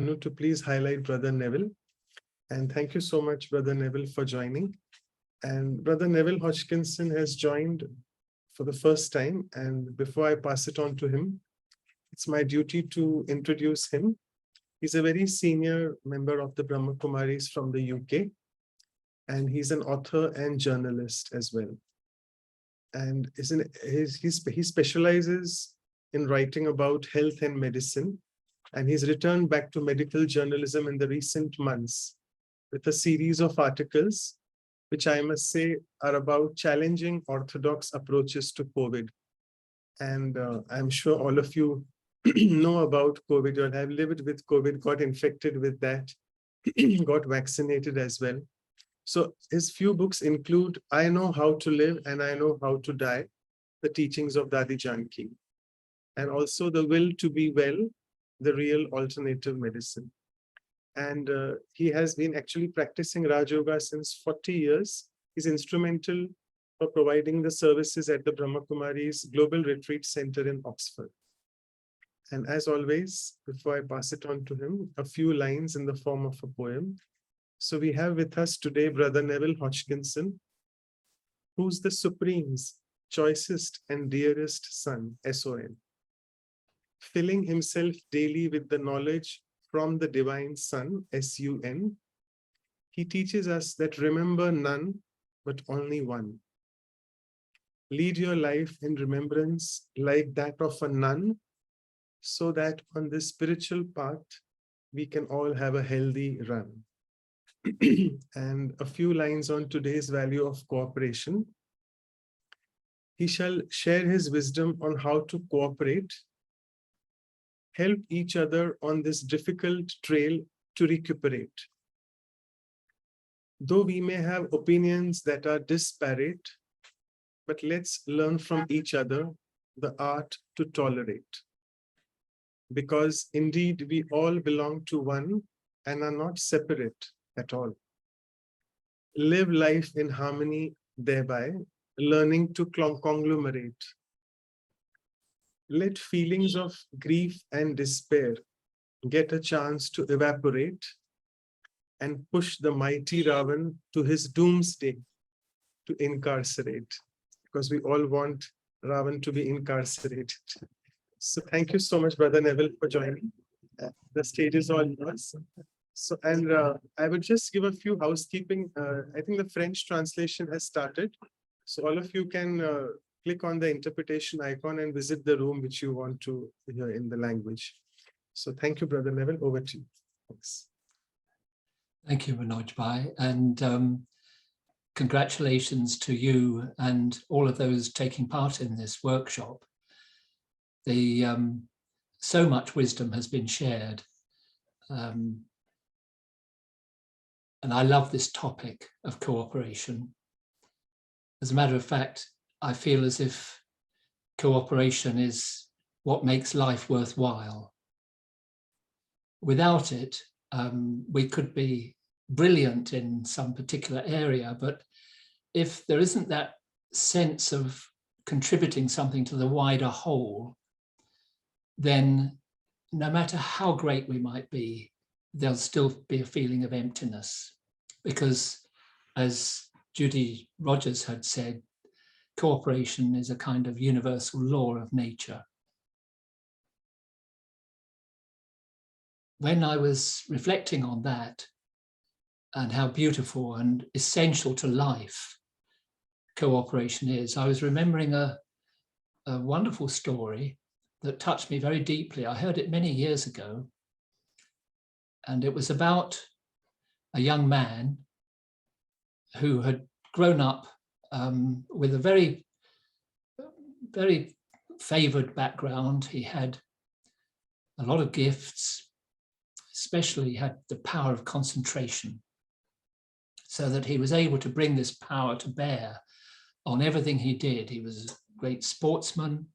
To please highlight Brother Neville. And thank you so much, Brother Neville, for joining. And Brother Neville Hodgkinson has joined for the first time. And before I pass it on to him, it's my duty to introduce him. He's a very senior member of the Brahma Kumaris from the UK. And he's an author and journalist as well. And he specializes in writing about health and medicine. And he's returned back to medical journalism in the recent months with a series of articles, which I must say are about challenging orthodox approaches to COVID. And I'm sure all of you know about COVID or have lived with COVID, got infected with that, got vaccinated as well. So his few books include I Know How to Live and I Know How to Die, the teachings of Dadi Janki, and also The Will to Be Well, the real alternative medicine. And he has been actually practicing Raj Yoga since 40 years. He's instrumental for providing the services at the Brahma Kumaris Global Retreat Center in Oxford. And as always, before I pass it on to him, a few lines in the form of a poem. So we have with us today Brother Neville Hodgkinson, who's the Supreme's choicest and dearest son, SON. Filling himself daily with the knowledge from the divine Son, SUN, he teaches us that remember none, but only one. Lead your life in remembrance like that of a nun, so that on this spiritual path, we can all have a healthy run. And a few lines on today's value of cooperation. He shall share his wisdom on how to cooperate, help each other on this difficult trail to recuperate. Though we may have opinions that are disparate, but let's learn from each other the art to tolerate. Because indeed we all belong to one and are not separate at all. Live life in harmony thereby, learning to conglomerate. Let feelings of grief and despair get a chance to evaporate and push the mighty Ravan to his doomsday to incarcerate, because we all want Ravan to be incarcerated. So thank you so much, Brother Neville, for joining. The stage is all yours. So, and I would just give a few housekeeping. I think the French translation has started. So all of you can click on the interpretation icon and visit the room which you want to hear in the language. So thank you, Brother Neville. Over to you. Thanks. Thank you, Manoj Bhai, and congratulations to you and all of those taking part in this workshop. So much wisdom has been shared. And I love this topic of cooperation. As a matter of fact, I feel as if cooperation is what makes life worthwhile. Without it, we could be brilliant in some particular area, but if there isn't that sense of contributing something to the wider whole, then no matter how great we might be, there'll still be a feeling of emptiness. Because as Judy Rogers had said, cooperation is a kind of universal law of nature. When I was reflecting on that and how beautiful and essential to life cooperation is, I was remembering a wonderful story that touched me very deeply. I heard it many years ago, and it was about a young man who had grown up with a very, very favored background. He had a lot of gifts, especially had the power of concentration, so that he was able to bring this power to bear on everything he did. He was a great sportsman.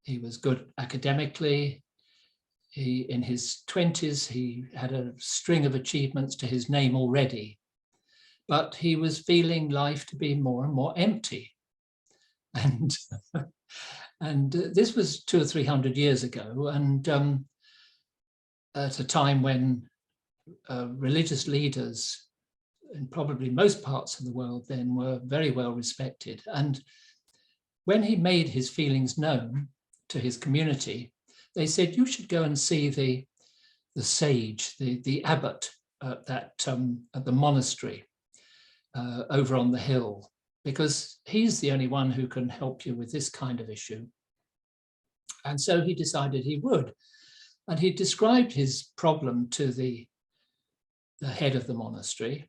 He was good academically. In his 20s, he had a string of achievements to his name already, but he was feeling life to be more and more empty. And this was 200 or 300 years ago. And at a time when religious leaders in probably most parts of the world then were very well respected. And when he made his feelings known to his community, they said, you should go and see the sage, the abbot at the monastery over on the hill, because he's the only one who can help you with this kind of issue. And so he decided he would. And he described his problem to the head of the monastery,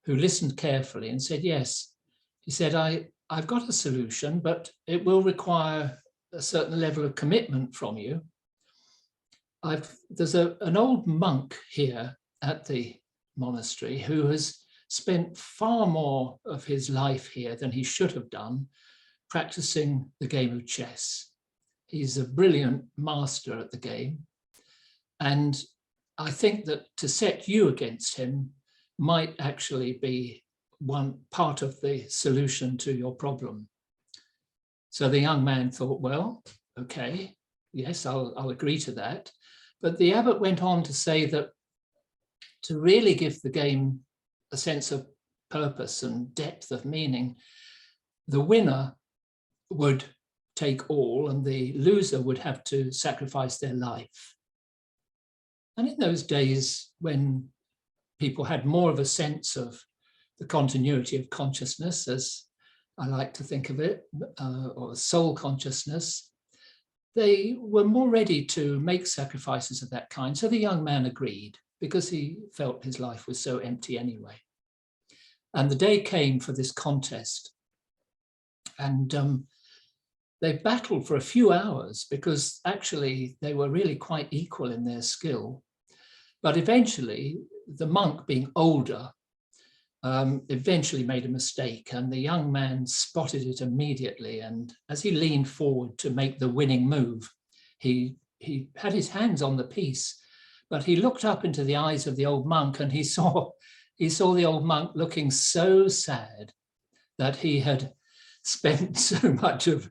who listened carefully and said, yes. He said, I've got a solution, but it will require a certain level of commitment from you. There's an old monk here at the monastery who has spent far more of his life here than he should have done practicing the game of chess. He's a brilliant master at the game. And I think that to set you against him might actually be one part of the solution to your problem. So the young man thought, well, okay, yes, I'll agree to that. But the abbot went on to say that to really give the game a sense of purpose and depth of meaning, the winner would take all and the loser would have to sacrifice their life. And in those days when people had more of a sense of the continuity of consciousness, as I like to think of it, or soul consciousness, they were more ready to make sacrifices of that kind. So the young man agreed because he felt his life was so empty anyway. And the day came for this contest. And they battled for a few hours because actually they were really quite equal in their skill. But eventually, the monk, being older, eventually made a mistake, and the young man spotted it immediately. And as he leaned forward to make the winning move, he had his hands on the piece, but he looked up into the eyes of the old monk, and he saw the old monk looking so sad that he had spent so much of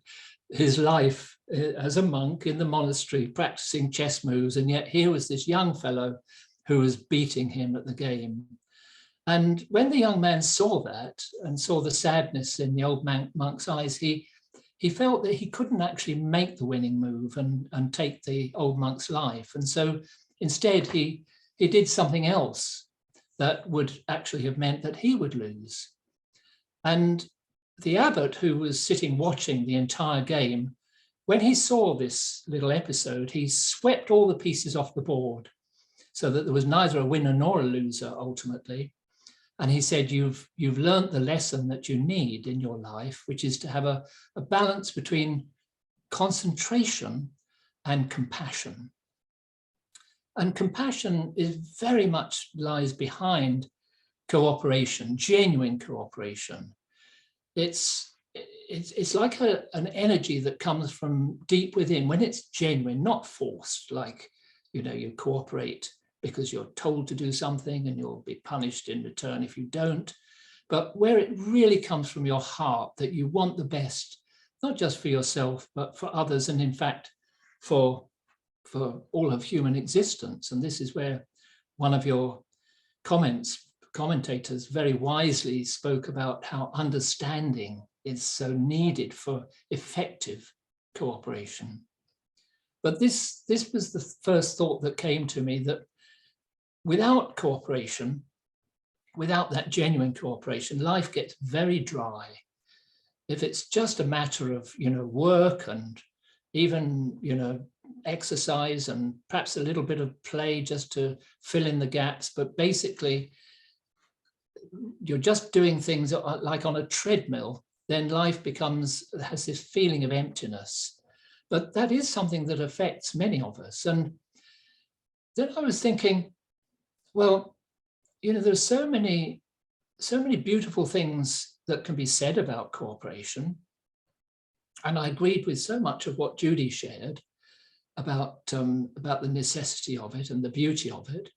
his life as a monk in the monastery practicing chess moves, and yet here was this young fellow who was beating him at the game. And when the young man saw that and saw the sadness in the old monk's eyes, he felt that he couldn't actually make the winning move and take the old monk's life. And so instead he did something else that would actually have meant that he would lose. And the abbot, who was sitting watching the entire game, when he saw this little episode, he swept all the pieces off the board so that there was neither a winner nor a loser ultimately. And he said, you've learned the lesson that you need in your life, which is to have a balance between concentration and compassion. And compassion is very much lies behind cooperation, genuine cooperation. It's like an energy that comes from deep within when it's genuine, not forced, like, you cooperate because you're told to do something and you'll be punished in return if you don't, but where it really comes from your heart, that you want the best, not just for yourself, but for others, and in fact, for all of human existence. And this is where one of your commentators very wisely spoke about how understanding is so needed for effective cooperation. But this was the first thought that came to me, that without cooperation, without that genuine cooperation, life gets very dry. If it's just a matter of, work and even, exercise and perhaps a little bit of play just to fill in the gaps, but basically you're just doing things like on a treadmill, then life has this feeling of emptiness. But that is something that affects many of us. And then I was thinking, well, there's so many beautiful things that can be said about cooperation. And I agreed with so much of what Judy shared about the necessity of it and the beauty of it.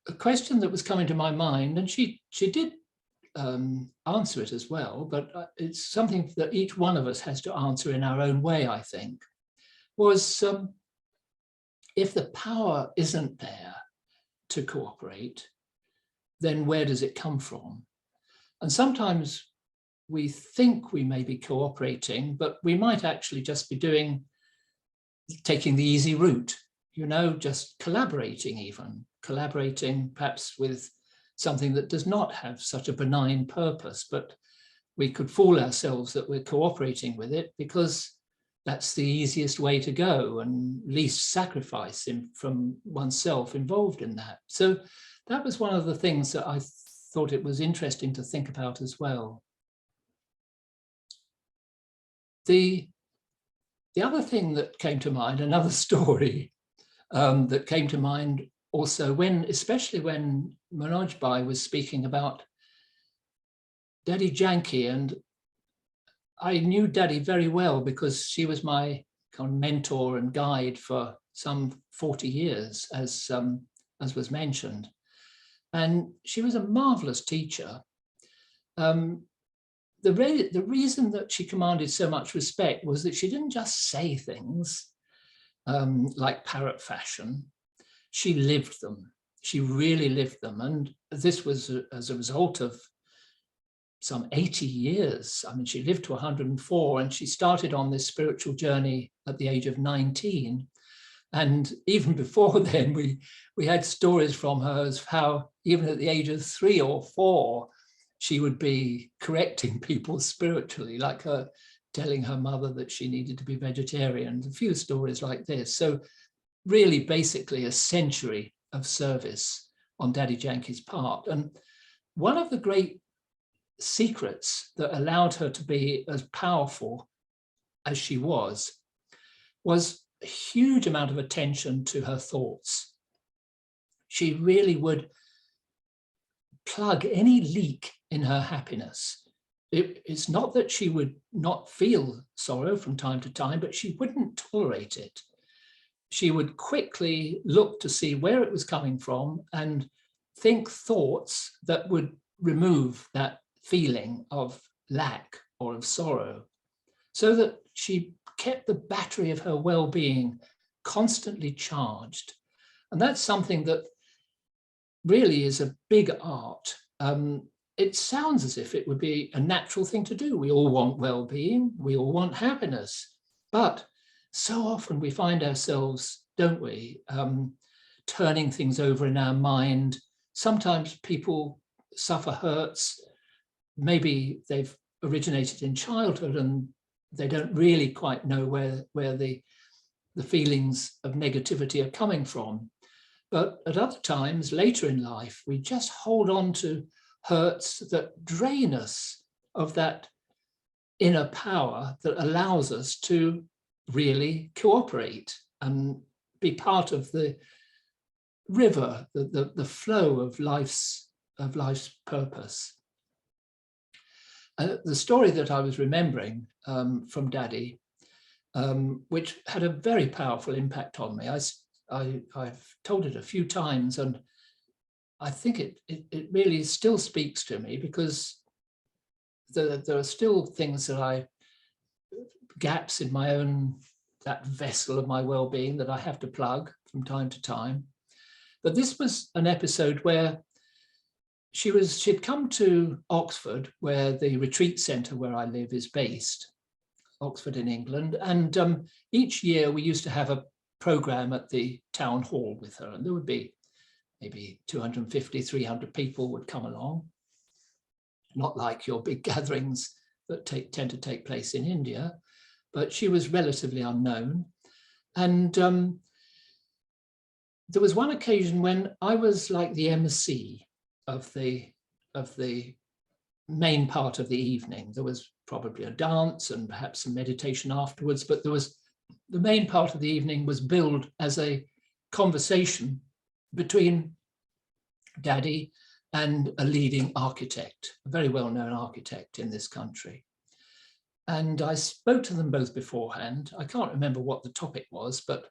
A question that was coming to my mind, and she did answer it as well, but it's something that each one of us has to answer in our own way, I think, was if the power isn't there to cooperate, then where does it come from? And sometimes we think we may be cooperating, but we might actually just be taking the easy route, just collaborating perhaps with something that does not have such a benign purpose, but we could fool ourselves that we're cooperating with it because that's the easiest way to go and least sacrifice from oneself involved in that. So that was one of the things that I thought it was interesting to think about as well. The other thing that came to mind, another story that came to mind also, especially when Manoj Bhai was speaking about Daddy Janki, and I knew Daddy very well because she was my kind of mentor and guide for some 40 years, as was mentioned. And she was a marvelous teacher. The reason that she commanded so much respect was that she didn't just say things like parrot fashion. She lived them. She really lived them. And this was as a result of some 80 years. I mean, she lived to 104 and she started on this spiritual journey at the age of 19. And even before then, we had stories from her of how even at the age of 3 or 4, she would be correcting people spiritually, like her telling her mother that she needed to be vegetarian, a few stories like this. So really basically a century of service on Daddy Janki's part. And one of the great secrets that allowed her to be as powerful as she was a huge amount of attention to her thoughts. She really would plug any leak in her happiness. It's not that she would not feel sorrow from time to time, but she wouldn't tolerate it. She would quickly look to see where it was coming from and think thoughts that would remove that feeling of lack or of sorrow, so that she kept the battery of her well-being constantly charged. And that's something that really is a big art. It sounds as if it would be a natural thing to do. We all want well-being, we all want happiness, but so often we find ourselves, don't we, turning things over in our mind. Sometimes people suffer hurts. Maybe they've originated in childhood and they don't really quite know where the feelings of negativity are coming from. But at other times, later in life, we just hold on to hurts that drain us of that inner power that allows us to really cooperate and be part of the river, the flow of life's purpose. The story that I was remembering from Daddy, which had a very powerful impact on me. I've told it a few times, and I think it really still speaks to me, because there are still things gaps in my own, that vessel of my well-being that I have to plug from time to time. But this was an episode where she'd come to Oxford, where the retreat centre where I live is based, Oxford in England. And each year we used to have a programme at the town hall with her, and there would be maybe 250, 300 people would come along. Not like your big gatherings that tend to take place in India, but she was relatively unknown. And there was one occasion when I was like the MC of the main part of the evening. There was probably a dance and perhaps some meditation afterwards, but the main part of the evening was billed as a conversation between Daddy and a leading architect, a very well-known architect in this country. And I spoke to them both beforehand. I can't remember what the topic was, but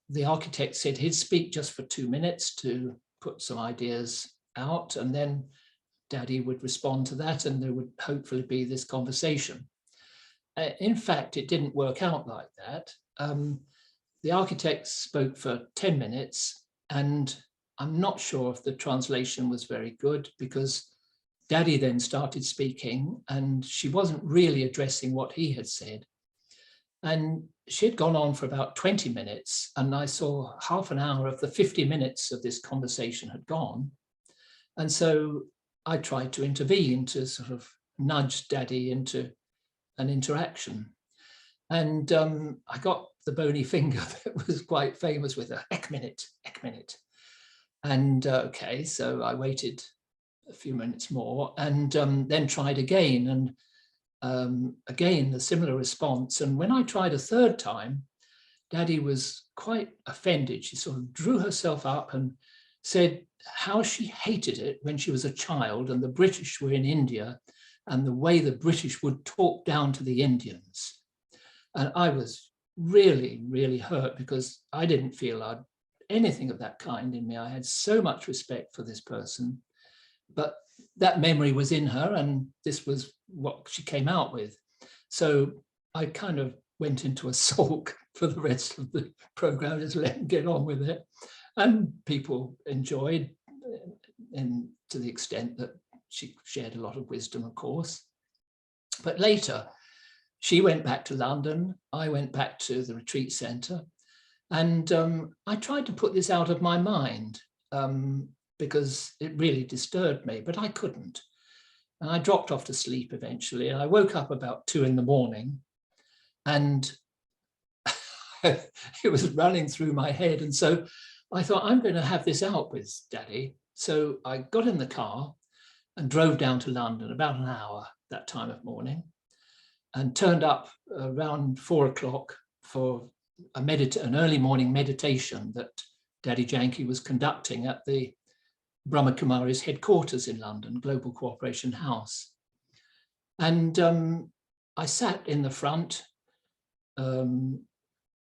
the architect said he'd speak just for 2 minutes to put some ideas out, and then Daddy would respond to that, and there would hopefully be this conversation. In fact, it didn't work out like that. the architect spoke for 10 minutes, and I'm not sure if the translation was very good, because Daddy then started speaking and she wasn't really addressing what he had said. And she had gone on for about 20 minutes, and I saw half an hour of the 50 minutes of this conversation had gone. And so I tried to intervene to sort of nudge Daddy into an interaction. And I got the bony finger that was quite famous with a "ek minute, ek minute." And okay, so I waited a few minutes more and then tried again. And again, a similar response. And when I tried a third time, Daddy was quite offended. She sort of drew herself up and said how she hated it when she was a child and the British were in India and the way the British would talk down to the Indians. And I was really, really hurt, because I didn't feel I'd anything of that kind in me. I had so much respect for this person, but that memory was in her, and this was what she came out with. So I kind of went into a sulk for the rest of the program, just let them get on with it. And people enjoyed, and to the extent that she shared a lot of wisdom, of course. But later, she went back to London, I went back to the retreat centre, and I tried to put this out of my mind because it really disturbed me, but I couldn't. And I dropped off to sleep eventually, and I woke up about 2 a.m, and it was running through my head. And so I thought, I'm going to have this out with Daddy. So I got in the car and drove down to London, about an hour that time of morning, and turned up around 4 o'clock for an early morning meditation that Daddy Janki was conducting at the Brahma Kumari's headquarters in London, Global Cooperation House. And I sat in the front,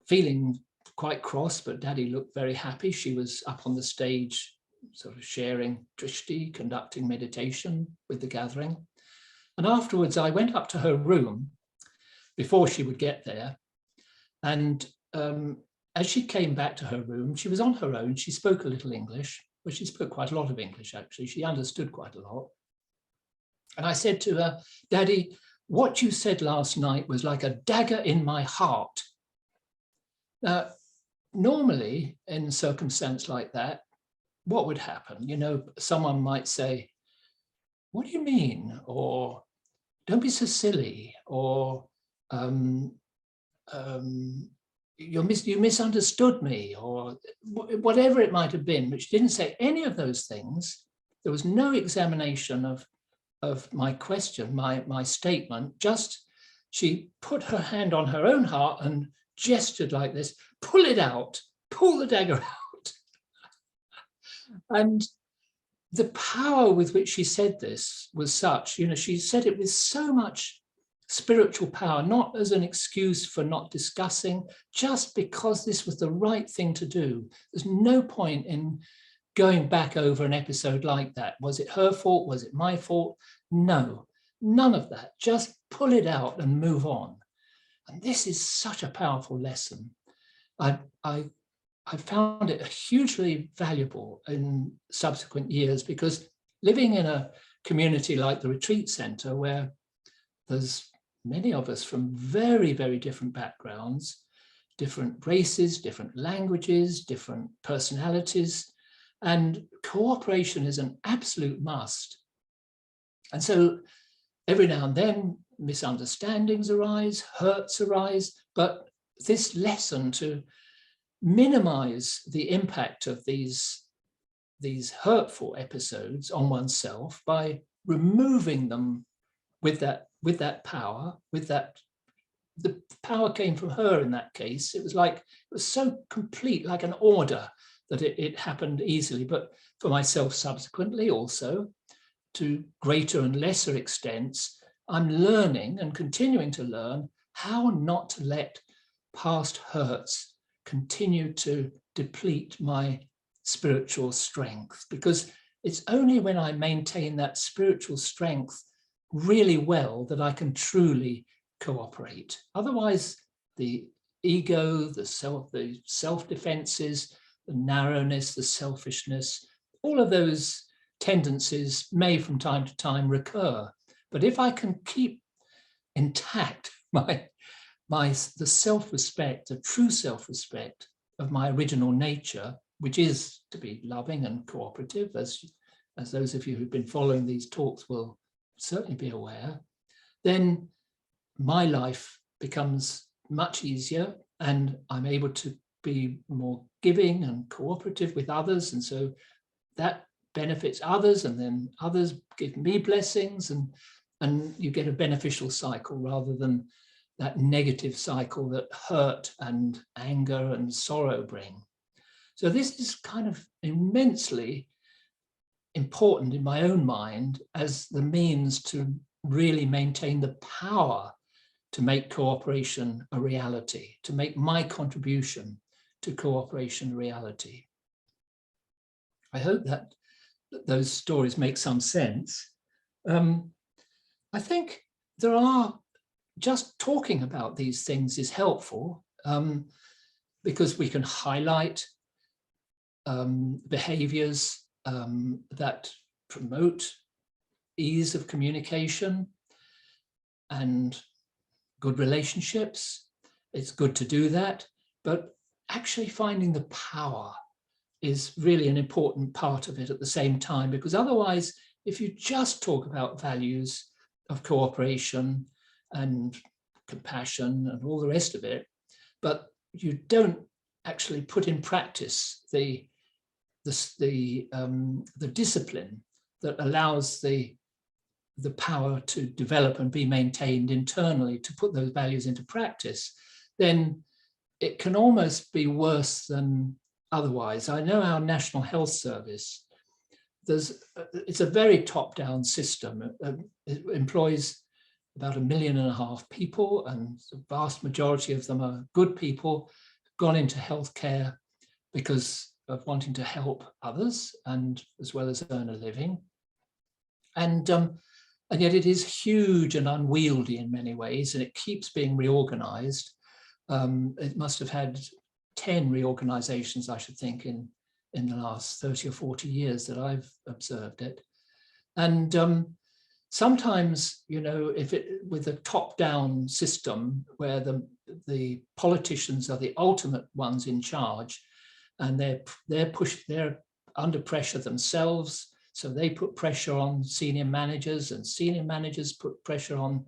feeling quite cross, but Daddy looked very happy. She was up on the stage, sort of sharing drishti, conducting meditation with the gathering. And afterwards, I went up to her room before she would get there. And as she came back to her room, she was on her own. She spoke a little English, but she spoke quite a lot of English, actually. She understood quite a lot. And I said to her, Daddy, what you said last night was like a dagger in my heart. Now, normally in a circumstance like that, what would happen? You know, someone might say, what do you mean? Or don't be so silly, or you misunderstood me, or whatever it might have been, which didn't say any of those things. There was no examination of my question, my statement. Just she put her hand on her own heart and gestured like this, pull it out, pull the dagger out. And the power with which she said this was such, you know, she said it with so much spiritual power, not as an excuse for not discussing, just because this was the right thing to do. There's no point in going back over an episode like that. Was it her fault? Was it my fault? No, none of that. Just pull it out and move on. And this is such a powerful lesson. I found it hugely valuable in subsequent years, because living in a community like the retreat center, where there's many of us from very, very different backgrounds, different races, different languages, different personalities, and cooperation is an absolute must. And so every now and then misunderstandings arise, hurts arise, but this lesson to minimize the impact of these hurtful episodes on oneself by removing them with that power, the power came from her in that case. It was so complete, like an order, that it happened easily. But for myself subsequently also, to greater and lesser extents, I'm learning and continuing to learn how not to let past hurts continue to deplete my spiritual strength, because it's only when I maintain that spiritual strength really well that I can truly cooperate. Otherwise, the ego, the self-defenses, the narrowness, the selfishness, all of those tendencies may from time to time recur. But if I can keep intact the self-respect, the true self-respect of my original nature, which is to be loving and cooperative, as those of you who've been following these talks will certainly be aware, then my life becomes much easier and I'm able to be more giving and cooperative with others. And so that benefits others, and then others give me blessings, and you get a beneficial cycle rather than that negative cycle that hurt and anger and sorrow bring. So this is kind of immensely important in my own mind as the means to really maintain the power to make cooperation a reality, to make my contribution to cooperation a reality. I hope that those stories make some sense. I think there are, just talking about these things is helpful because we can highlight behaviors that promote ease of communication and good relationships. It's good to do that, but actually finding the power is really an important part of it at the same time, because otherwise, if you just talk about values of cooperation and compassion and all the rest of it, but you don't actually put in practice the discipline that allows the power to develop and be maintained internally to put those values into practice, then it can almost be worse than otherwise. I know our National Health Service, it's a very top-down system. It employs about 1.5 million people, and the vast majority of them are good people, gone into healthcare because of wanting to help others and as well as earn a living. And yet it is huge and unwieldy in many ways, and it keeps being reorganized. It must have had 10 reorganizations, I should think, in the last 30 or 40 years that I've observed it. And sometimes, you know, with a top-down system where the politicians are the ultimate ones in charge, and they're under pressure themselves, so they put pressure on senior managers, and senior managers put pressure on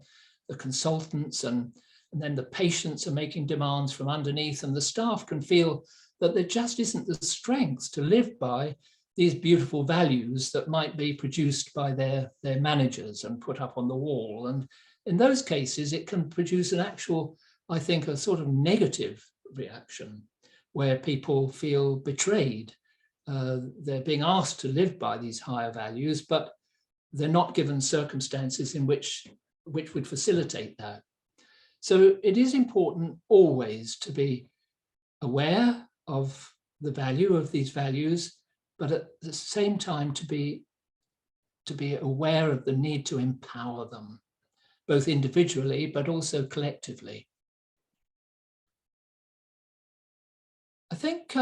the consultants, and then the patients are making demands from underneath, and the staff can feel that there just isn't the strength to live by these beautiful values that might be produced by their managers and put up on the wall. And in those cases, it can produce an actual, I think, a sort of negative reaction where people feel betrayed. They're being asked to live by these higher values, but they're not given circumstances in which would facilitate that. So it is important always to be aware of the value of these values, but at the same time to be aware of the need to empower them, both individually, but also collectively. I think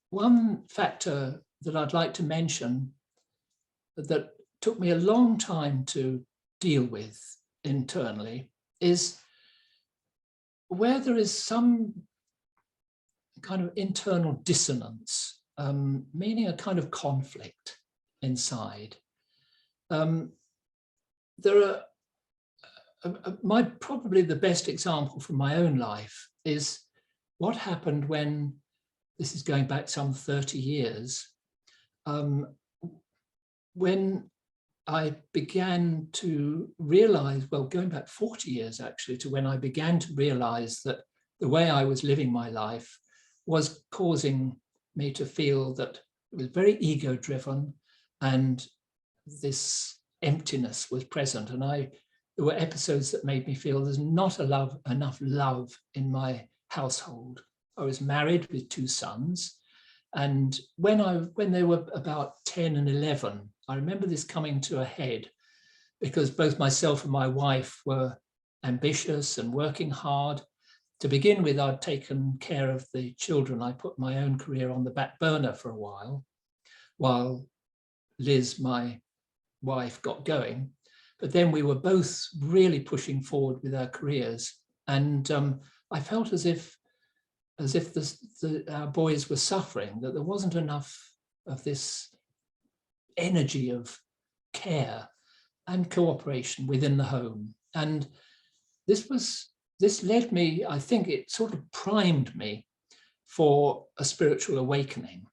one factor that I'd like to mention that took me a long time to deal with internally is where there is some kind of internal dissonance, meaning a kind of conflict inside. There are, probably the best example from my own life is what happened when, this is going back some 30 years, when I began to realize, well, going back 40 years actually, to when I began to realize that the way I was living my life was causing me to feel that it was very ego-driven and this emptiness was present. And there were episodes that made me feel there's not enough love in my household. I was married with 2 sons. And when they were about 10 and 11, I remember this coming to a head because both myself and my wife were ambitious and working hard to begin with, I'd taken care of the children. I put my own career on the back burner for a while Liz, my wife, got going. But then we were both really pushing forward with our careers. And I felt as if our boys were suffering, that there wasn't enough of this energy of care and cooperation within the home. And this led me, I think it sort of primed me for a spiritual awakening.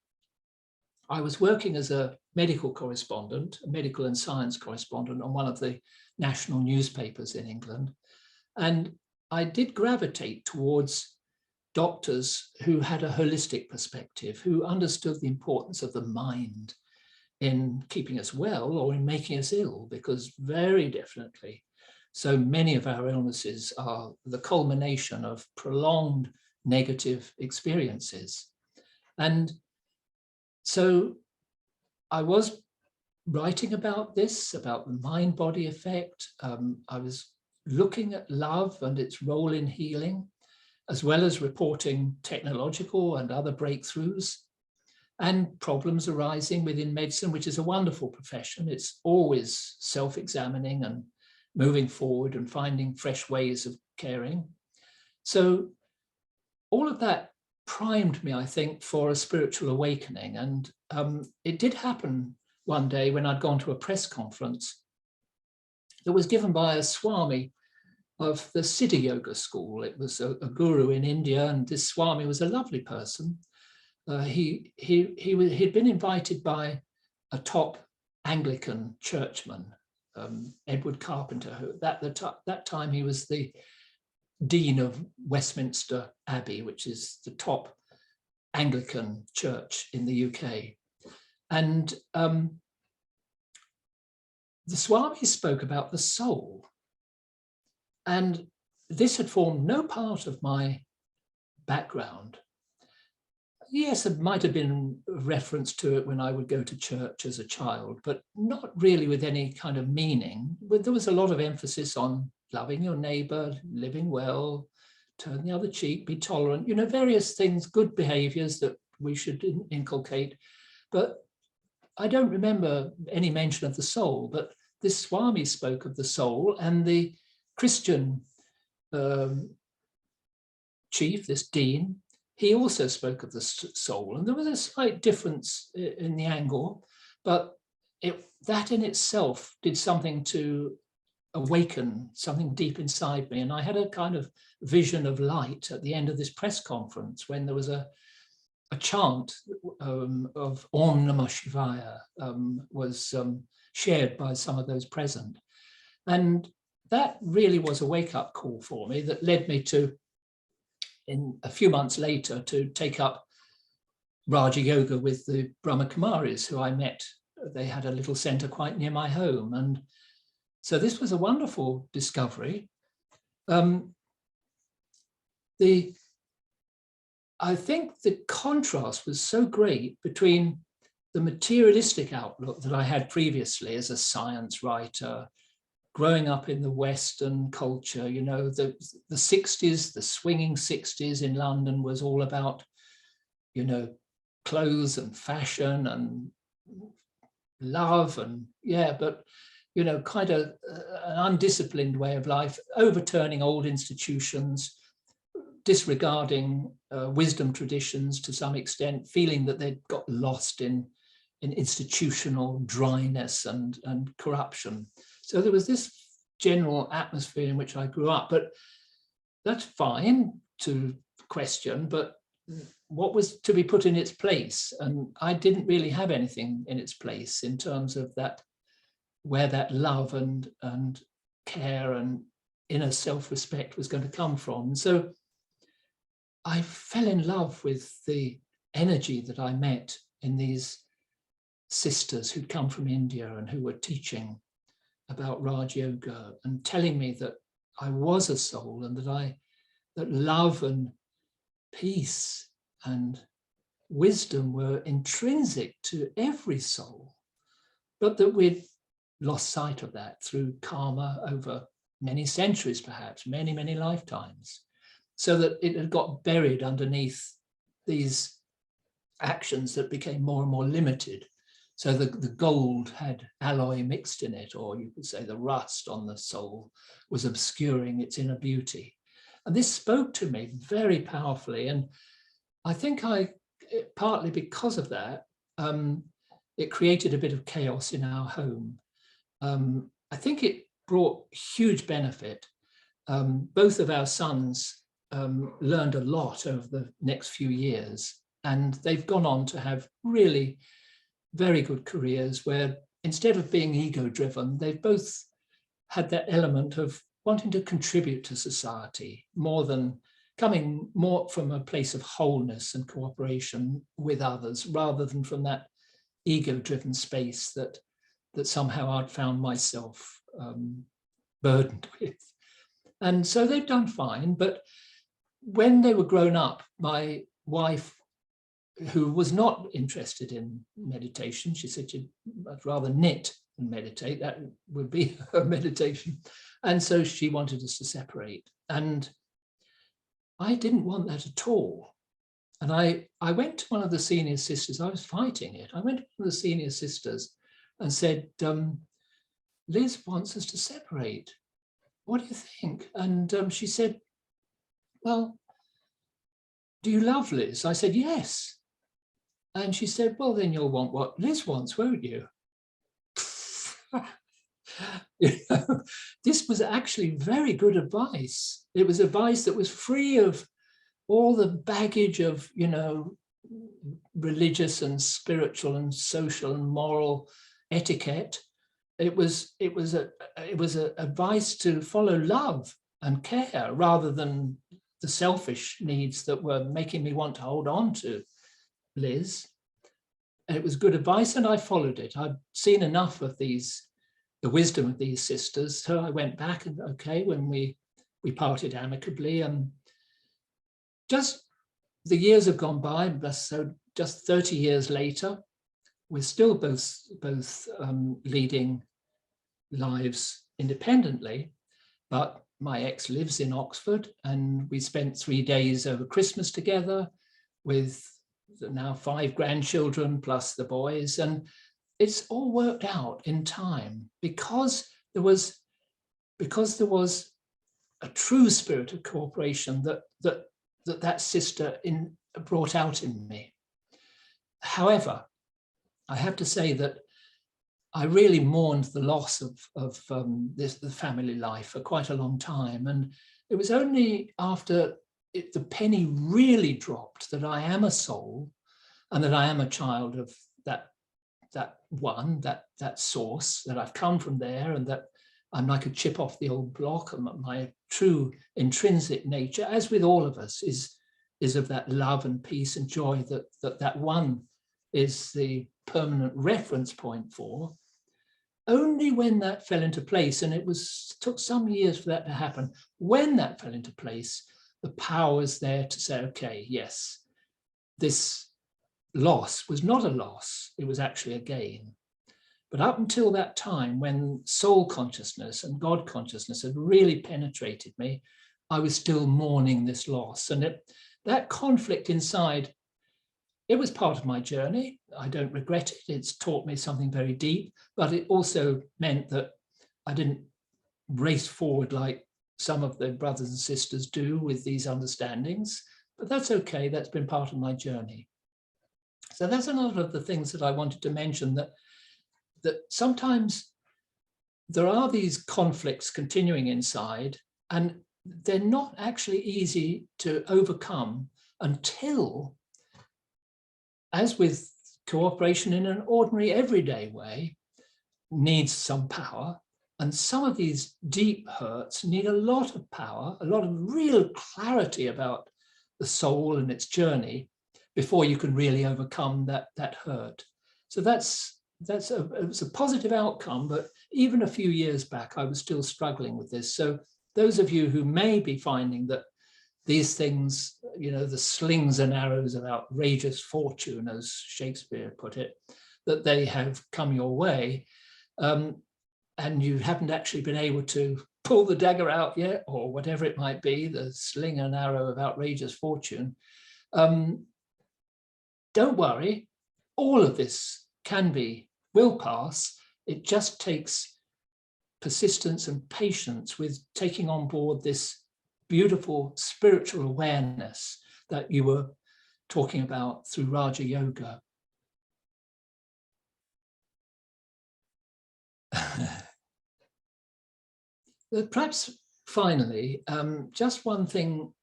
I was working as a medical correspondent, a medical and science correspondent on one of the national newspapers in England. And I did gravitate towards doctors who had a holistic perspective, who understood the importance of the mind in keeping us well or in making us ill, because very definitely so many of our illnesses are the culmination of prolonged negative experiences. And so I was writing about this, about the mind-body effect. I was looking at love and its role in healing, as well as reporting technological and other breakthroughs and problems arising within medicine, which is a wonderful profession. It's always self-examining and moving forward and finding fresh ways of caring. So all of that primed me, I think, for a spiritual awakening. And it did happen one day when I'd gone to a press conference that was given by a Swami of the Siddha Yoga school. It was a guru in India, and this Swami was a lovely person. He'd been invited by a top Anglican churchman, Edward Carpenter, who that time he was the Dean of Westminster Abbey, which is the top Anglican church in the UK. And the Swami spoke about the soul. And this had formed no part of my background. Yes, there might have been reference to it when I would go to church as a child, but not really with any kind of meaning. But there was a lot of emphasis on loving your neighbor, living well, turn the other cheek, be tolerant, various things, good behaviors that we should inculcate. But I don't remember any mention of the soul, but this Swami spoke of the soul, and the Christian chief, this dean, he also spoke of the soul. And there was a slight difference in the angle, but that in itself did something to awaken something deep inside me. And I had a kind of vision of light at the end of this press conference when there was a chant of Om Namah Shivaya was shared by some of those present. And that really was a wake-up call for me that led me to, in a few months later, to take up Raja Yoga with the Brahma Kumaris, who I met. They had a little center quite near my home. And so this was a wonderful discovery. I think the contrast was so great between the materialistic outlook that I had previously as a science writer, growing up in the Western culture. The 60s, the swinging 60s in London was all about, clothes and fashion and love and, but, kind of an undisciplined way of life, overturning old institutions, disregarding wisdom traditions to some extent, feeling that they'd got lost in institutional dryness and corruption. So there was this general atmosphere in which I grew up, but that's fine to question, but what was to be put in its place? And I didn't really have anything in its place in terms of that, where that love and care and inner self-respect was going to come from. And so I fell in love with the energy that I met in these sisters who'd come from India and who were teaching about Raj Yoga and telling me that I was a soul and that love and peace and wisdom were intrinsic to every soul, but that we'd lost sight of that through karma over many centuries, perhaps many, many lifetimes. so that it had got buried underneath these actions that became more and more limited. So the gold had alloy mixed in it, or you could say the rust on the soul was obscuring its inner beauty. And this spoke to me very powerfully. And I think partly because of that, it created a bit of chaos in our home. I think it brought huge benefit. Both of our sons learned a lot over the next few years, and they've gone on to have really very good careers where, instead of being ego-driven, they've both had that element of wanting to contribute to society, more than coming more from a place of wholeness and cooperation with others, rather than from that ego-driven space that somehow I'd found myself burdened with. And so they've done fine. But when they were grown up, my wife, who was not interested in meditation, she said she'd rather knit than meditate. That would be her meditation. And so she wanted us to separate. And I didn't want that at all. And I went to one of the senior sisters. I was fighting it. I went to one of the senior sisters and said, Liz wants us to separate. What do you think? And she said, well, do you love Liz? I said, yes. And she said, well, then you'll want what Liz wants, won't you? This was actually very good advice. It was advice that was free of all the baggage of, religious and spiritual and social and moral etiquette. It was a advice to follow love and care, rather than the selfish needs that were making me want to hold on to Liz. It was good advice, and I followed it. I'd seen enough of the wisdom of these sisters. So I went back, and okay, when we parted amicably, and just the years have gone by, so just 30 years later, we're still both leading lives independently, but my ex lives in Oxford, and we spent 3 days over Christmas together with now 5 grandchildren plus the boys, and it's all worked out in time because there was a true spirit of cooperation that sister brought out in me. However, I have to say that I really mourned the loss of the family life for quite a long time, and it was only after the penny really dropped that I am a soul, and that I am a child of that source, that I've come from there, and that I'm like a chip off the old block, and my true intrinsic nature, as with all of us, is of that love and peace and joy that one is the permanent reference point for. Only when that fell into place, and took some years for that to happen, when that fell into place, the power was there to say, okay, yes, this loss was not a loss, it was actually a gain. But up until that time, when soul consciousness and God consciousness had really penetrated me, I was still mourning this loss. And that conflict inside, it was part of my journey. I don't regret it. It's taught me something very deep, but it also meant that I didn't race forward like some of the brothers and sisters do with these understandings. But that's okay. That's been part of my journey. So that's another of the things that I wanted to mention, that sometimes there are these conflicts continuing inside, and they're not actually easy to overcome until, as with cooperation in an ordinary everyday way, needs some power. And some of these deep hurts need a lot of power, a lot of real clarity about the soul and its journey before you can really overcome that hurt. So it was a positive outcome, but even a few years back, I was still struggling with this. So those of you who may be finding that these things, the slings and arrows of outrageous fortune, as Shakespeare put it, that they have come your way, and you haven't actually been able to pull the dagger out yet, or whatever it might be, the sling and arrow of outrageous fortune. Don't worry, all of this will pass. It just takes persistence and patience with taking on board this beautiful spiritual awareness that you were talking about through Raja Yoga. Perhaps finally, just one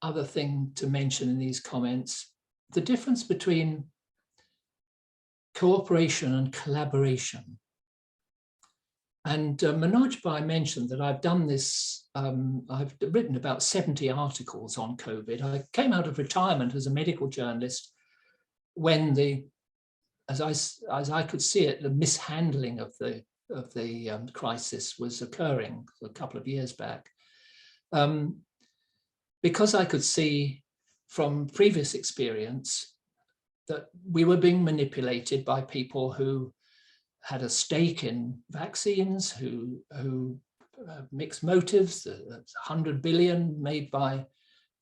other thing to mention in these comments, the difference between cooperation and collaboration. And Manoj Bhai mentioned that I've done this, I've written about 70 articles on COVID. I came out of retirement as a medical journalist when as I could see it, the mishandling of the crisis was occurring a couple of years back. Because I could see from previous experience that we were being manipulated by people who had a stake in vaccines, who mixed motives, the 100 billion made by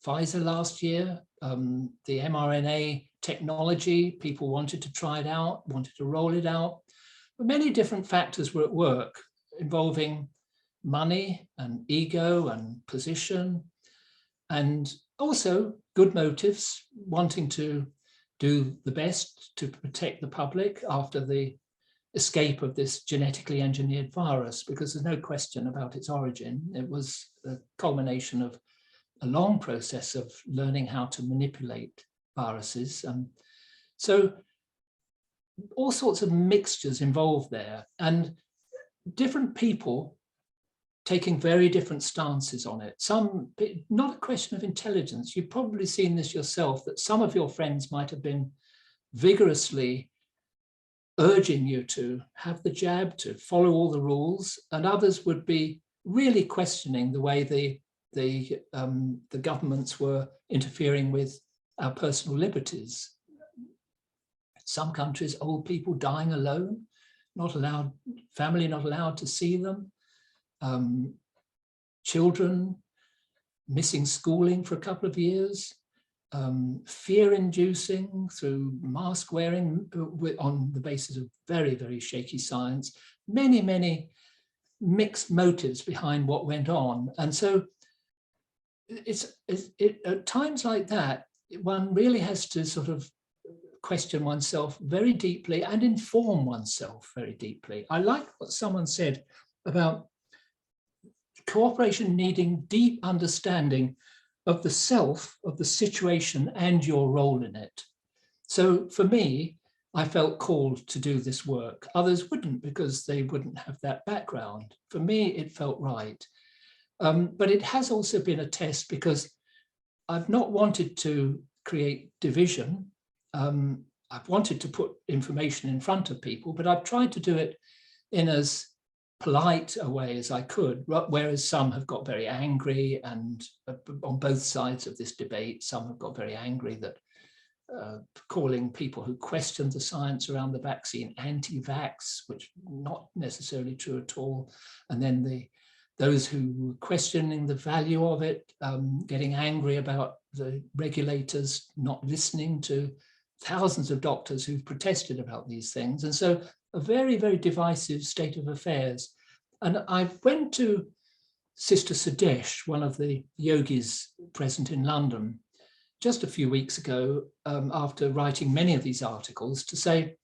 Pfizer last year, the mRNA technology, people wanted to try it out, wanted to roll it out. But many different factors were at work involving money and ego and position, and also good motives, wanting to do the best to protect the public after the escape of this genetically engineered virus, because there's no question about its origin. It was a culmination of a long process of learning how to manipulate viruses. And so all sorts of mixtures involved there, and different people taking very different stances on it. Some, not a question of intelligence. You've probably seen this yourself, that some of your friends might have been vigorously urging you to have the jab, to follow all the rules, and others would be really questioning the way the governments were interfering with our personal liberties. Some countries, old people dying alone, not allowed, family not allowed to see them, children missing schooling for a couple of years, fear-inducing through mask wearing on the basis of very, very shaky science, many mixed motives behind what went on. And so at times like that, one really has to sort of question oneself very deeply and inform oneself very deeply. I like what someone said about cooperation needing deep understanding of the self, of the situation and your role in it. So for me, I felt called to do this work. Others wouldn't, because they wouldn't have that background. For me, it felt right. But it has also been a test, because I've not wanted to create division. I've wanted to put information in front of people, but I've tried to do it in as polite a way as I could, whereas some have got very angry, and on both sides of this debate, some have got very angry that calling people who questioned the science around the vaccine anti-vax, which not necessarily true at all. And then those who were questioning the value of it, getting angry about the regulators not listening to thousands of doctors who've protested about these things. And so a very, very divisive state of affairs. And I went to Sister Sudesh, one of the yogis present in London, just a few weeks ago, after writing many of these articles, to say,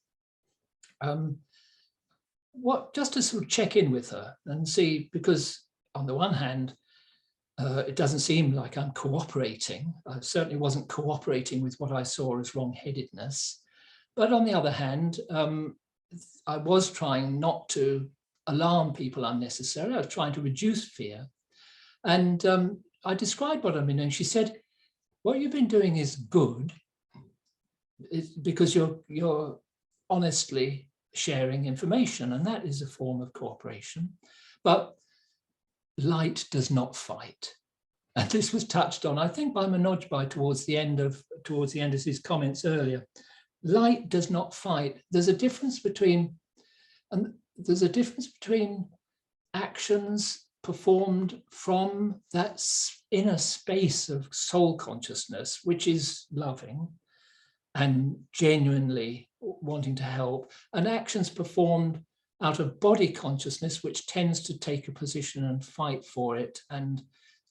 just to sort of check in with her and see, because on the one hand, it doesn't seem like I'm cooperating. I certainly wasn't cooperating with what I saw as wrong-headedness. But on the other hand, I was trying not to alarm people unnecessarily. I was trying to reduce fear. And I described what I've been doing. She said, what you've been doing is good, because you're honestly sharing information, and that is a form of cooperation. But light does not fight. And this was touched on, I think, by Manoj Bhai towards the end of his comments earlier. Light does not fight. There's a difference between actions performed from that inner space of soul consciousness, which is loving and genuinely wanting to help, and actions performed out of body consciousness, which tends to take a position and fight for it, and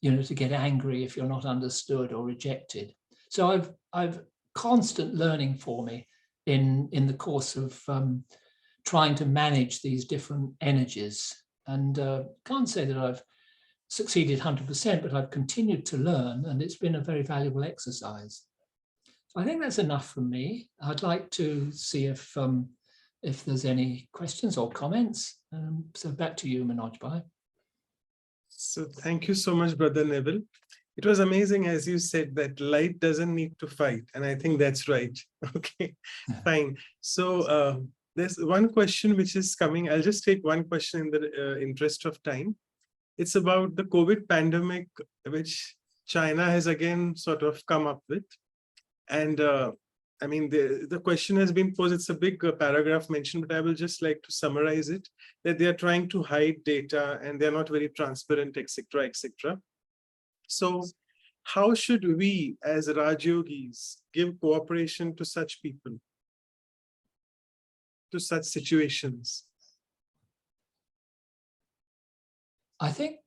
to get angry if you're not understood or rejected. So I've constant learning for me in the course of trying to manage these different energies. And can't say that I've succeeded 100%, but I've continued to learn, and it's been a very valuable exercise. I think that's enough from me. I'd like to see if there's any questions or comments. So back to you, Manoj Bhai. So thank you so much, Brother Neville. It was amazing, as you said, that light doesn't need to fight. And I think that's right. Okay, fine. So there's one question which is coming. I'll just take one question in the interest of time. It's about the COVID pandemic, which China has again sort of come up with. And I mean, the question has been posed. It's a big paragraph mentioned, but I will just like to summarize it, that they are trying to hide data and they're not very transparent, etc., etc. So how should we as Rajyogis give cooperation to such people, to such situations? I think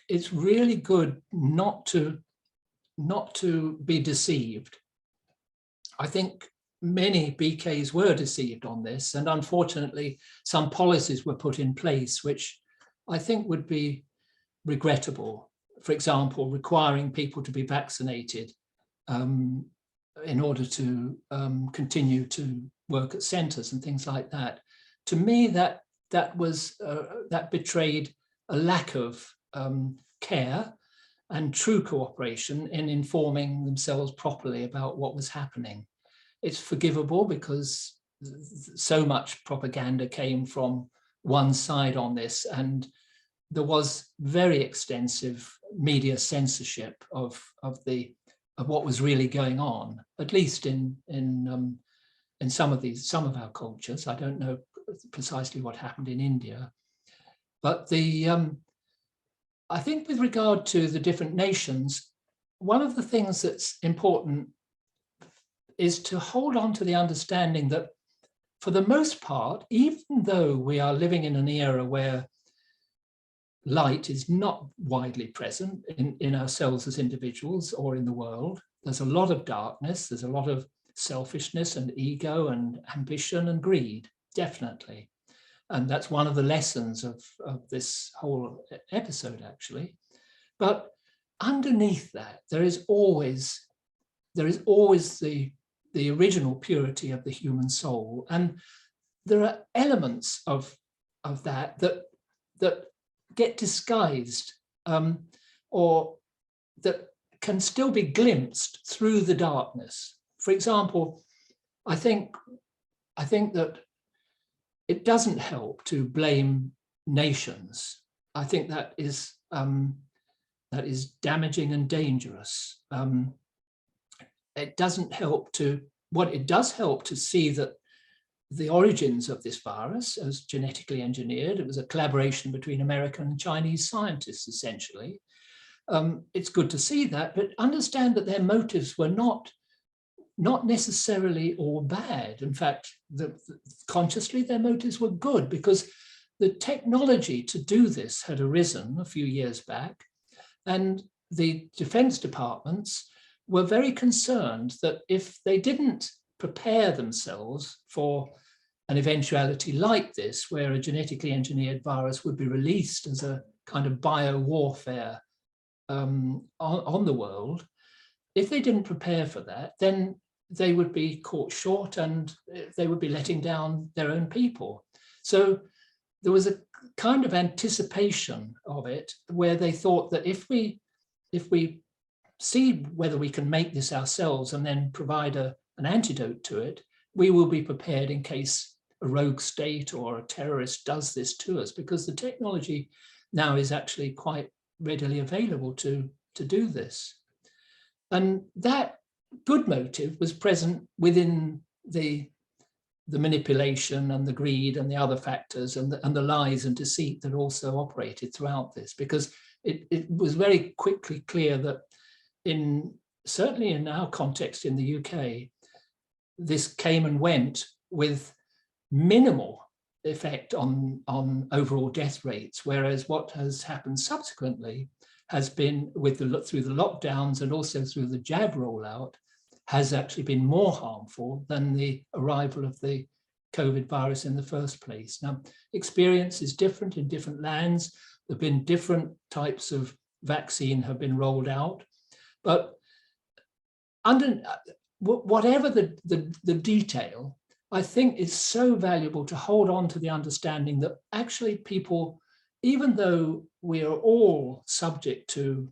it's really good not to be deceived. I think many BKs were deceived on this, and unfortunately some policies were put in place which I think would be regrettable. For example, requiring people to be vaccinated in order to continue to work at centres and things like that. To me, that betrayed a lack of care and true cooperation in informing themselves properly about what was happening. It's forgivable because so much propaganda came from one side on this, and there was very extensive media censorship of what was really going on, at least in some of our cultures. I don't know precisely what happened in India, but I think with regard to the different nations, one of the things that's important is to hold on to the understanding that for the most part, even though we are living in an era where light is not widely present in ourselves as individuals or in the world, there's a lot of darkness, there's a lot of selfishness and ego and ambition and greed, definitely. And that's one of the lessons of this whole episode, actually. But underneath that, there is always the original purity of the human soul. And there are elements of that get disguised or that can still be glimpsed through the darkness. For example, I think that it doesn't help to blame nations. I think that is damaging and dangerous. It doesn't help to, what it does help to see that the origins of this virus as genetically engineered, it was a collaboration between American and Chinese scientists, essentially. It's good to see that, but understand that their motives were not necessarily all bad. In fact, consciously their motives were good, because the technology to do this had arisen a few years back, and the defense departments were very concerned that if they didn't prepare themselves for an eventuality like this, where a genetically engineered virus would be released as a kind of bio-warfare on the world, if they didn't prepare for that, then they would be caught short and they would be letting down their own people. So there was a kind of anticipation of it, where they thought that if we see whether we can make this ourselves and then provide an antidote to it, we will be prepared in case a rogue state or a terrorist does this to us, because the technology now is actually quite readily available to do this. And that good motive was present within the the manipulation and the greed and the other factors and the lies and deceit that also operated throughout this, because it was very quickly clear that certainly in our context in the UK, this came and went with minimal effect on overall death rates, whereas what has happened subsequently has been through the lockdowns and also through the jab rollout has actually been more harmful than the arrival of the COVID virus in the first place. Now, experience is different in different lands. There have been different types of vaccine have been rolled out, but whatever the detail, I think it's so valuable to hold on to the understanding that actually people, even though we are all subject to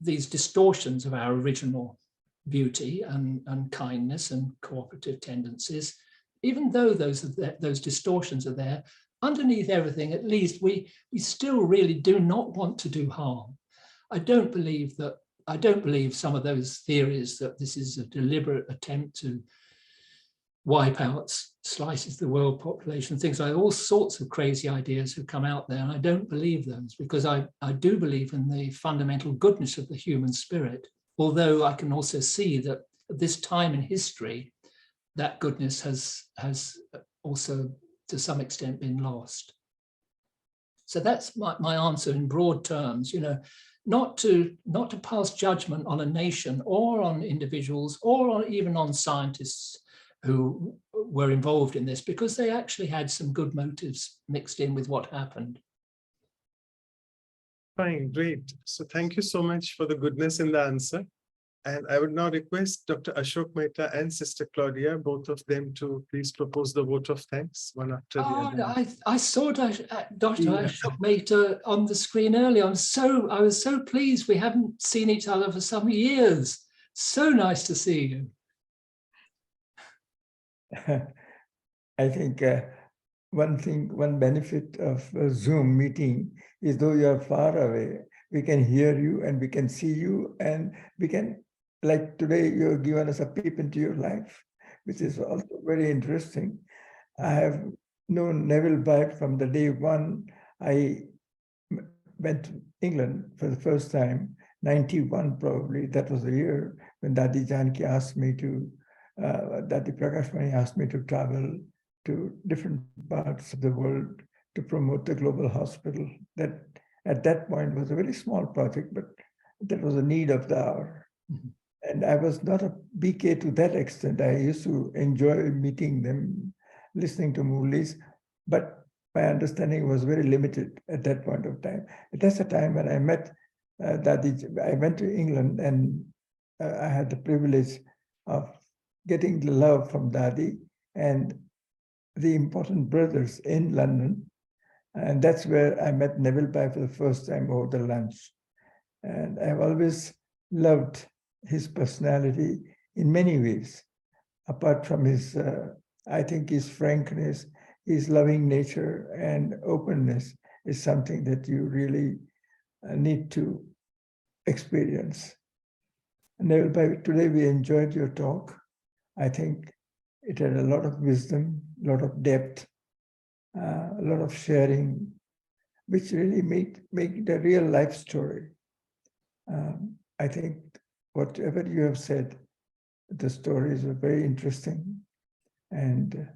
these distortions of our original beauty and kindness and cooperative tendencies, even though those distortions are there, underneath everything, at least we still really do not want to do harm. I don't believe some of those theories that this is a deliberate attempt to wipe out slices of the world population, things like all sorts of crazy ideas have come out there, and I don't believe those, because I do believe in the fundamental goodness of the human spirit, although I can also see that at this time in history, that goodness has also to some extent been lost. So that's my answer in broad terms, not to pass judgment on a nation or on individuals or even on scientists who were involved in this, because they actually had some good motives mixed in with what happened. Fine, great. So thank you so much for the goodness in the answer. And I would now request Dr. Ashok Mehta and Sister Claudia, both of them, to please propose the vote of thanks, one after the other. I saw Dr. Ashok Mehta on the screen earlier. I was so pleased. We haven't seen each other for some years. So nice to see you. I think one benefit of a Zoom meeting is, though you are far away, we can hear you and we can see you, and we can, like today, you've given us a peep into your life, which is also very interesting. I have known Neville back from the day one I went to England for the first time, 91 probably. That was the year when Dadi Janki asked me to, Dadi Prakashmani asked me to travel to different parts of the world to promote the global hospital. That at that point was a very small project, but that was a need of the hour. Mm-hmm. And I was not a BK to that extent. I used to enjoy meeting them, listening to Murlis, but my understanding was very limited at that point of time. That's the time when I met Dadi. I went to England, and I had the privilege of getting the love from Dadi and the important brothers in London. And that's where I met Neville Bai for the first time over the lunch. And I've always loved his personality in many ways, apart from his, I think his frankness, his loving nature and openness is something that you really need to experience. Neville Bai, today we enjoyed your talk. I think it had a lot of wisdom, a lot of depth, a lot of sharing, which really make it a real life story. I think whatever you have said, the stories were very interesting. And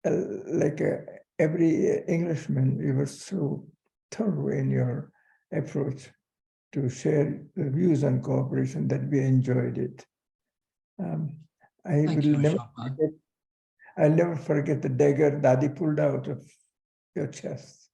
every Englishman, you were so thorough in your approach to share the views on cooperation that we enjoyed it. I'll never forget the dagger Dadi pulled out of your chest.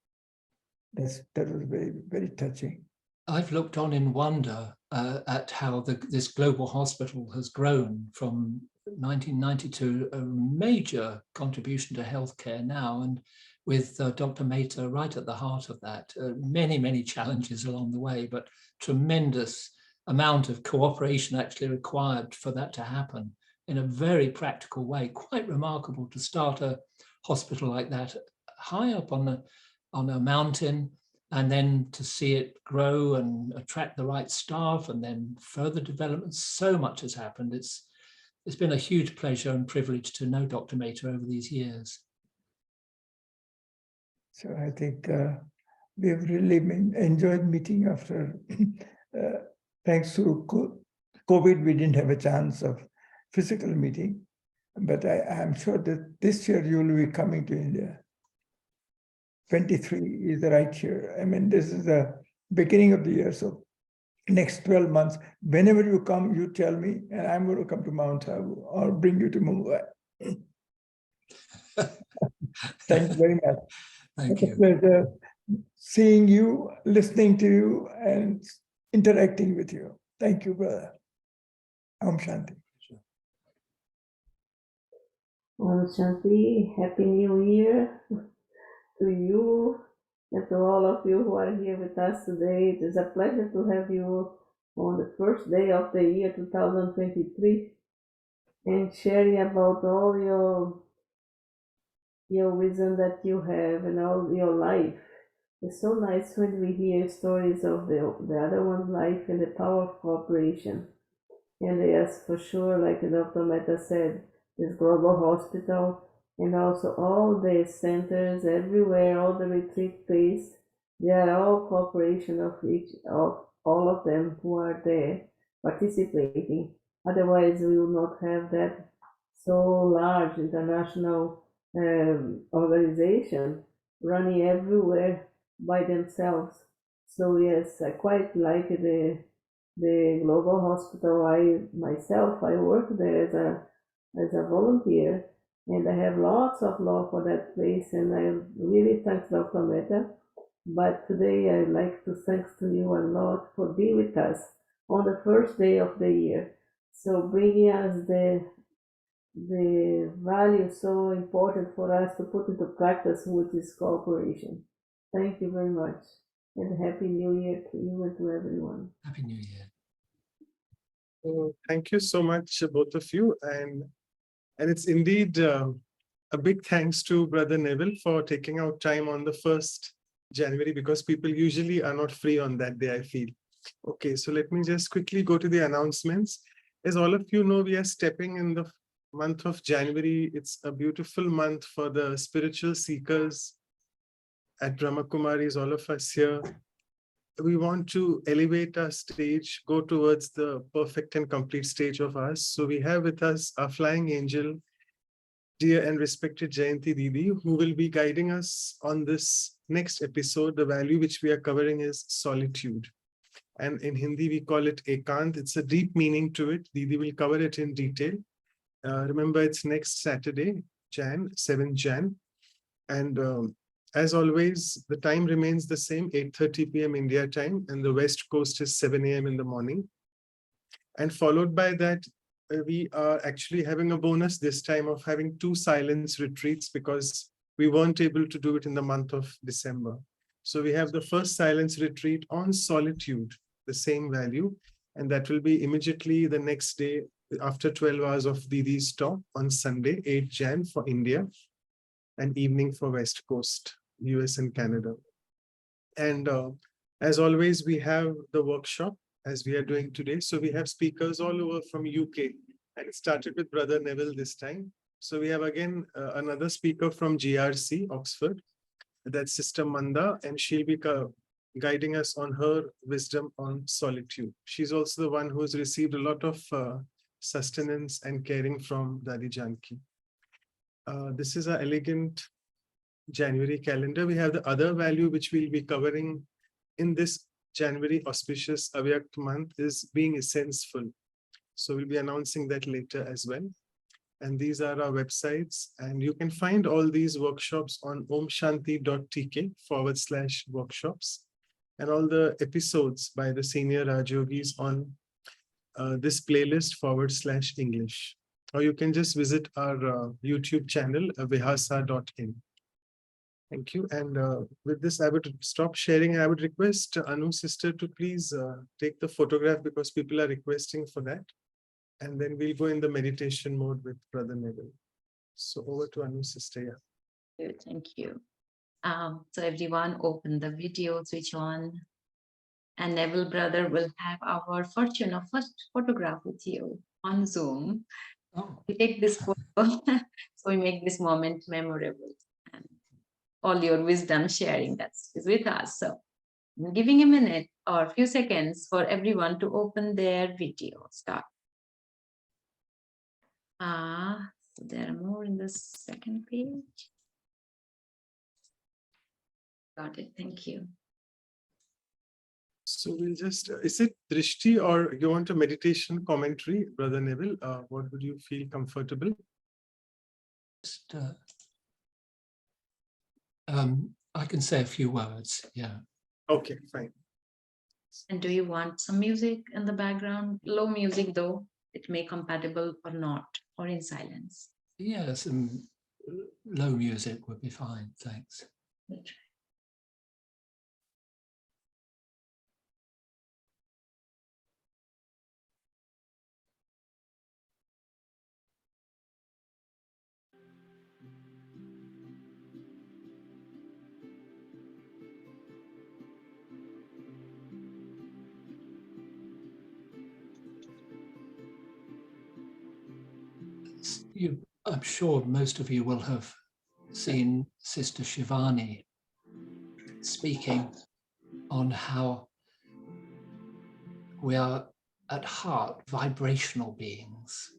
That was very, very touching. I've looked on in wonder at how this global hospital has grown from 1992, a major contribution to healthcare now, and with Dr. Mehta right at the heart of that. Many, many challenges along the way, but tremendous amount of cooperation actually required for that to happen in a very practical way. Quite remarkable to start a hospital like that high up on a mountain, and then to see it grow and attract the right staff, and then further development. So much has happened. it's been a huge pleasure and privilege to know Dr. Mehta over these years. So I think we've really enjoyed meeting after, thanks to COVID, we didn't have a chance of physical meeting, but I'm sure that this year you will be coming to India. 23 is the right year. I mean, this is the beginning of the year. So next 12 months, whenever you come, you tell me, and I'm going to come to Mount Abu or bring you to Mumbai. Thank you very much. Thank It's you. a pleasure seeing you, listening to you, and interacting with you. Thank you, brother. Om Shanti. Om Shanti, Happy New Year to you and to all of you who are here with us today. It is a pleasure to have you on the first day of the year 2023 and sharing about all your wisdom that you have and all your life. It's so nice when we hear stories of the other one's life and the power of cooperation. And yes, for sure, like Dr. Mehta said, this global hospital and also all the centers everywhere, all the retreat place, they are all cooperation of all of them who are there participating. Otherwise, we will not have that so large international organization running everywhere by themselves. So yes, I quite like the global hospital. I work there as a volunteer, and I have lots of love for that place, and I really thank Dr. Mehta. But today I'd like to thanks to you a lot for being with us on the first day of the year. So bringing us the value so important for us to put into practice, which is cooperation. Thank you very much, and Happy New Year to you and to everyone. Happy New Year. Thank you so much, both of you. And it's indeed a big thanks to Brother Neville for taking out time on the 1st January, because people usually are not free on that day, I feel. Okay, so let me just quickly go to the announcements. As all of you know, we are stepping in the month of January. It's a beautiful month for the spiritual seekers at Brahma Kumaris, all of us here. We want to elevate our stage, go towards the perfect and complete stage of us. So we have with us our flying angel, dear and respected Jayanti Didi, who will be guiding us on this next episode. The value which we are covering is solitude. And in Hindi, we call it Ekant. It's a deep meaning to it. Didi will cover it in detail. Remember, it's next Saturday, 7th Jan. And as always, the time remains the same, 8:30 p.m. India time, and the West Coast is 7 a.m. in the morning. And followed by that, we are actually having a bonus this time of having 2 silence retreats, because we weren't able to do it in the month of December. So we have the first silence retreat on solitude, the same value, and that will be immediately the next day after 12 hours of Didi's talk on Sunday, 8 Jan for India, and evening for West Coast, US and Canada. And as always, we have the workshop as we are doing today. So we have speakers all over from UK, and it started with Brother Neville this time. So we have again another speaker from GRC, Oxford. That's Sister Manda, and she'll be guiding us on her wisdom on solitude. She's also the one who's received a lot of sustenance and caring from Dadi Janki. This is our elegant January calendar. We have the other value which we'll be covering in this January auspicious Avyakt month is being essential. So we'll be announcing that later as well. And these are our websites, and you can find all these workshops on omshanti.tk/workshops, and all the episodes by the senior Rajyogis on this playlist /English. Or you can just visit our YouTube channel, vihasa.in. Thank you. And with this, I would stop sharing. I would request Anu sister to please take the photograph, because people are requesting for that. And then we'll go in the meditation mode with Brother Neville. So over to Anu sister. Yeah. Good, thank you. So everyone open the video, switch on. And Neville brother will have our fortune of first photograph with you on Zoom. Oh, We take this photo, so we make this moment memorable. And all your wisdom sharing that is with us. So I'm giving a minute or a few seconds for everyone to open their video. Start. So there are more in the second page. Got it. Thank you. So we'll just, is it Drishti or you want a meditation commentary, Brother Neville? What would you feel comfortable? just, I can say a few words. Yeah. Okay, fine. And do you want some music in the background? Low music though, it may compatible or not, or in silence. Yeah, some low music would be fine. Thanks. We'll try. I'm sure most of you will have seen Sister Shivani speaking on how we are at heart vibrational beings.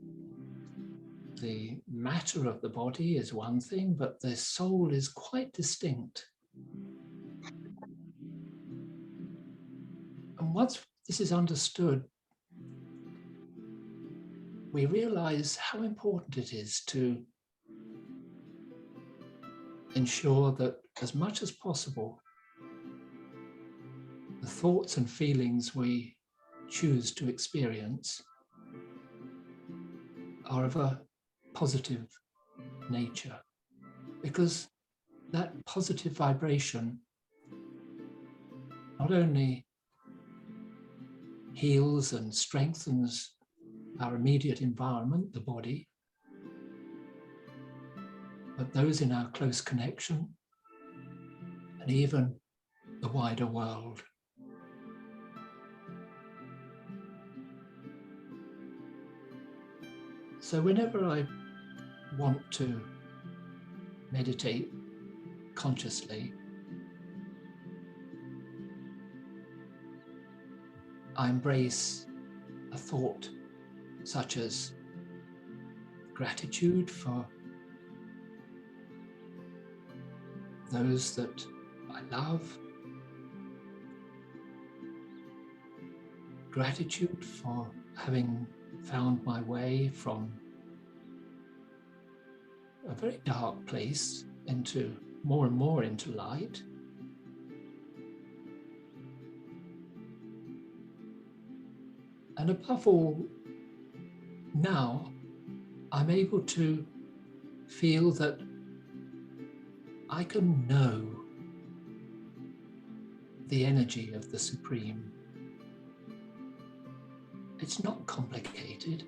The matter of the body is one thing, but the soul is quite distinct. And once this is understood, we realize how important it is to ensure that as much as possible, the thoughts and feelings we choose to experience are of a positive nature, because that positive vibration not only heals and strengthens our immediate environment, the body, but those in our close connection and even the wider world. So whenever I want to meditate consciously, I embrace a thought such as gratitude for those that I love, gratitude for having found my way from a very dark place into more and more into light. And above all, now I'm able to feel that I can know the energy of the Supreme. It's not complicated.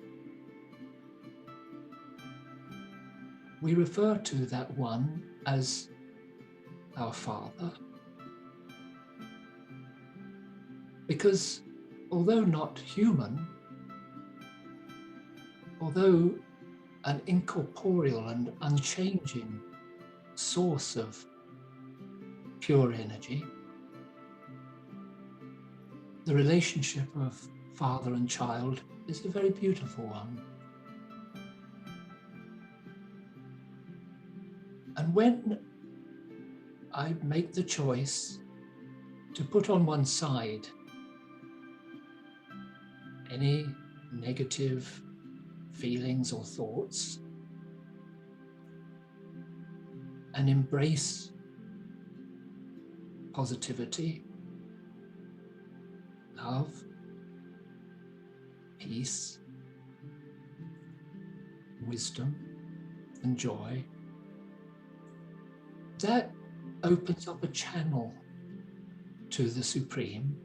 We refer to that one as our Father, because although not human, although an incorporeal and unchanging source of pure energy, the relationship of father and child is a very beautiful one. And when I make the choice to put on one side any negative feelings or thoughts and embrace positivity, love, peace, wisdom, and joy, that opens up a channel to the Supreme,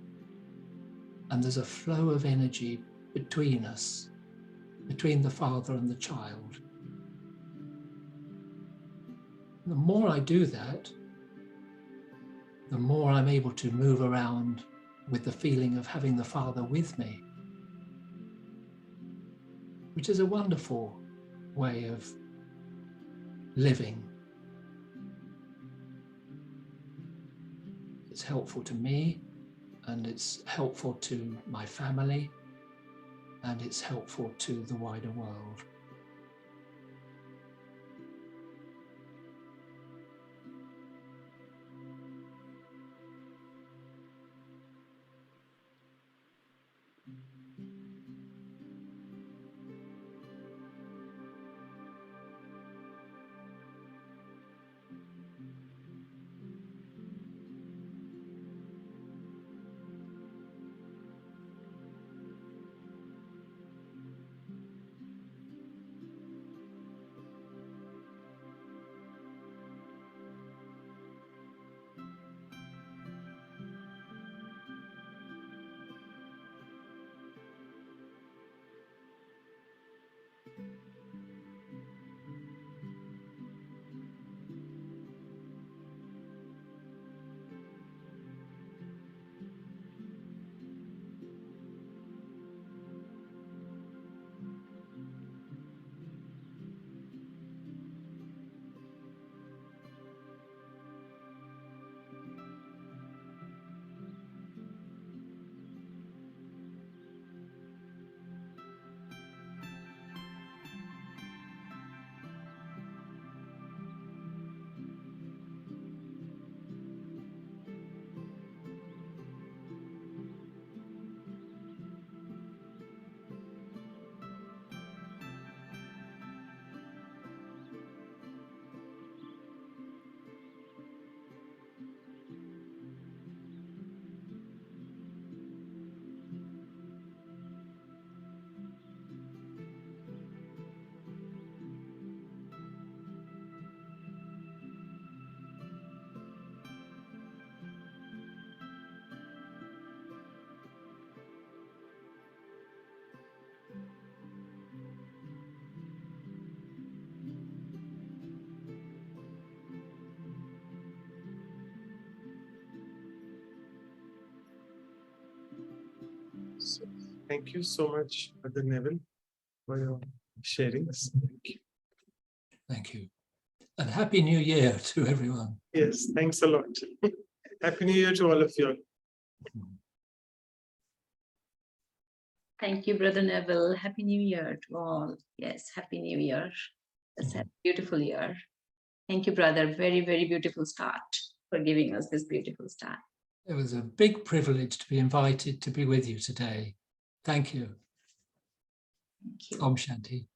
and there's a flow of energy between us, between the father and the child. The more I do that, the more I'm able to move around with the feeling of having the Father with me, which is a wonderful way of living. It's helpful to me, and it's helpful to my family, and it's helpful to the wider world. So, thank you so much, Brother Neville, for your sharings. Thank you. Thank you. And Happy New Year to everyone. Yes, thanks a lot. Happy New Year to all of you. Thank you, Brother Neville. Happy New Year to all. Yes, Happy New Year. It's a beautiful year. Thank you, brother. Very, very beautiful start for giving us this beautiful start. It was a big privilege to be invited to be with you today. Thank you. Thank you. Om Shanti.